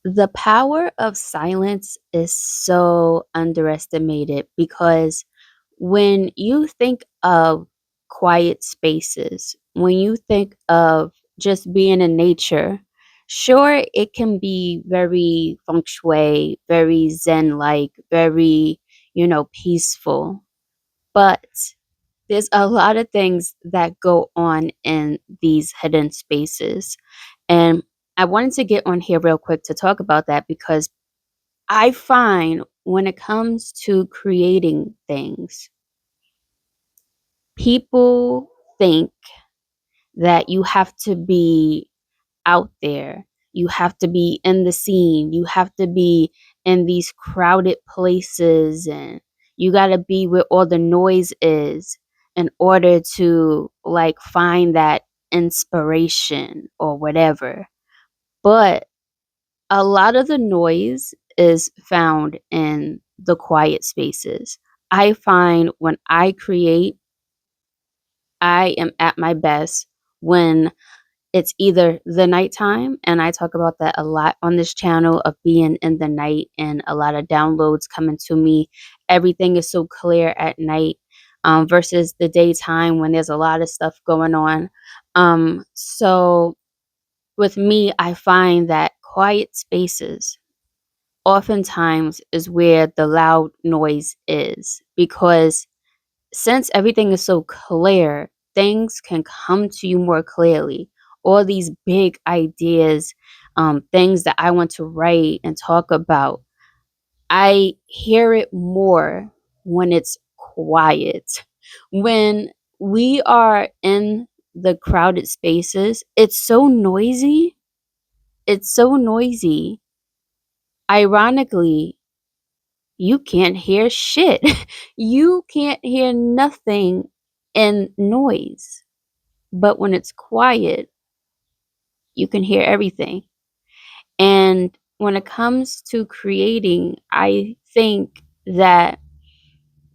The power of silence is so underestimated because when you think of quiet spaces, when you think of just being in nature, sure, it can be very feng shui, very zen like, very, peaceful. But there's a lot of things that go on in these hidden spaces. And I wanted to get on here real quick to talk about that because I find when it comes to creating things, people think that you have to be out there. You have to be in the scene. You have to be in these crowded places and you got to be where all the noise is in order to like find that inspiration or whatever. But a lot of the noise is found in the quiet spaces. I find when I create, I am at my best when it's either the nighttime, and I talk about that a lot on this channel of being in the night and a lot of downloads coming to me. Everything is so clear at night versus the daytime when there's a lot of stuff going on. So with me, I find that quiet spaces oftentimes is where the loud noise is because since everything is so clear, things can come to you more clearly. All these big ideas, things that I want to write and talk about, I hear it more when it's quiet. When we are in the crowded spaces, it's so noisy. It's so noisy. Ironically, you can't hear shit. You can't hear nothing in noise. But when it's quiet, you can hear everything. And when it comes to creating, I think that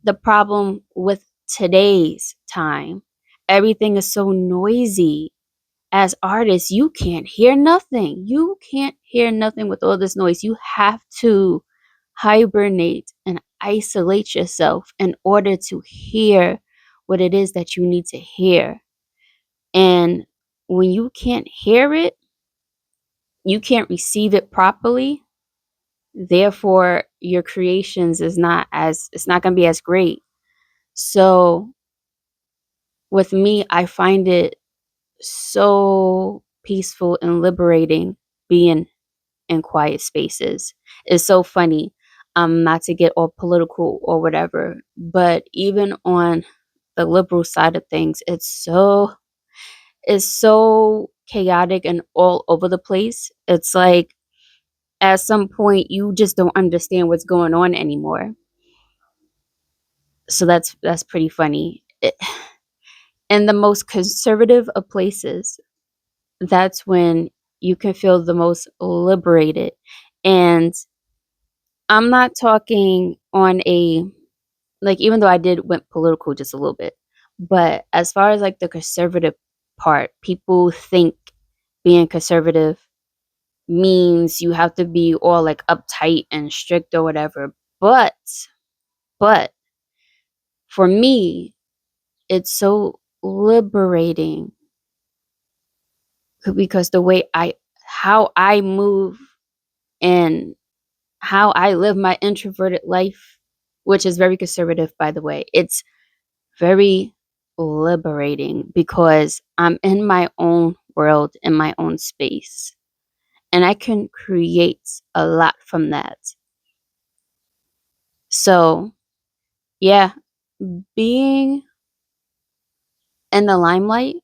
the problem with today's time, everything is so noisy. As artists, you can't hear nothing. You can't hear nothing with all this noise. You have to hibernate and isolate yourself in order to hear what it is that you need to hear. And when you can't hear it, you can't receive it properly. Therefore, your creations is not as it's not going to be as great. So, with me, I find it so peaceful and liberating being in quiet spaces. It's so funny. Not to get all political or whatever, but even on the liberal side of things, it's so chaotic and all over the place. It's like at some point you just don't understand what's going on anymore. So that's pretty funny. In the most conservative of places, that's when you can feel the most liberated. And I'm not talking on a like even though I did went political just a little bit, but as far as like the conservative part, people think being conservative means you have to be all like uptight and strict or whatever. But for me, it's so liberating because the way I how I move and how I live my introverted life, which is very conservative by the way. It's very liberating because I'm in my own world, in my own space, and I can create a lot from that. So, yeah, being in the limelight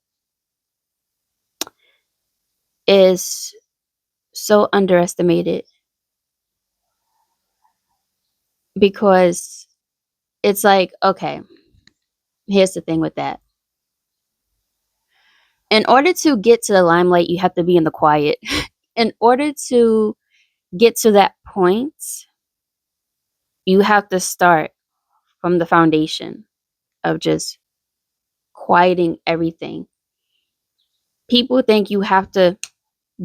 is so underestimated because it's like, okay, here's the thing with that. In order to get to the limelight, you have to be in the quiet. In order to get to that point, you have to start from the foundation of just quieting everything. People think you have to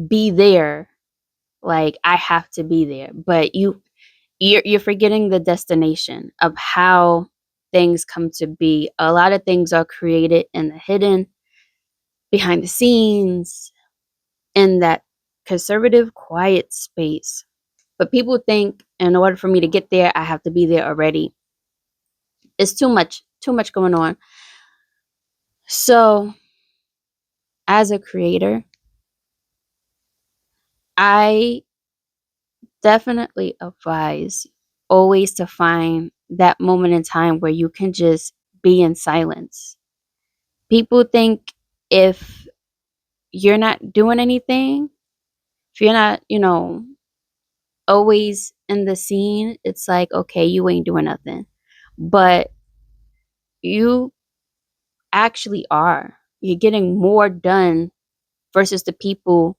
be there Like I have to be there, but you're forgetting the destination of how things come to be. A lot of things are created in the hidden, behind the scenes, in that conservative, quiet space. But people think in order for me to get there, I have to be there already. It's too much going on. So, as a creator, I definitely advise always to find that moment in time where you can just be in silence. People think if you're not doing anything, if you're not, always in the scene, it's like, okay, you ain't doing nothing. But you actually are. You're getting more done versus the people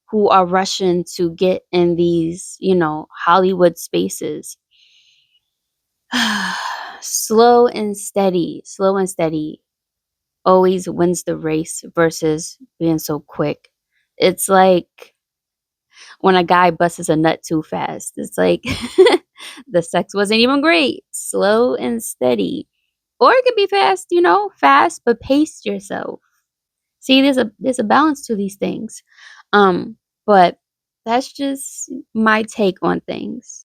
who are rushing to get in these, Hollywood spaces. Slow and steady always wins the race versus being so quick. It's like when a guy busts a nut too fast. It's like the sex wasn't even great. Slow and steady. Or it can be fast, fast, but pace yourself. See, there's a balance to these things. But that's just my take on things.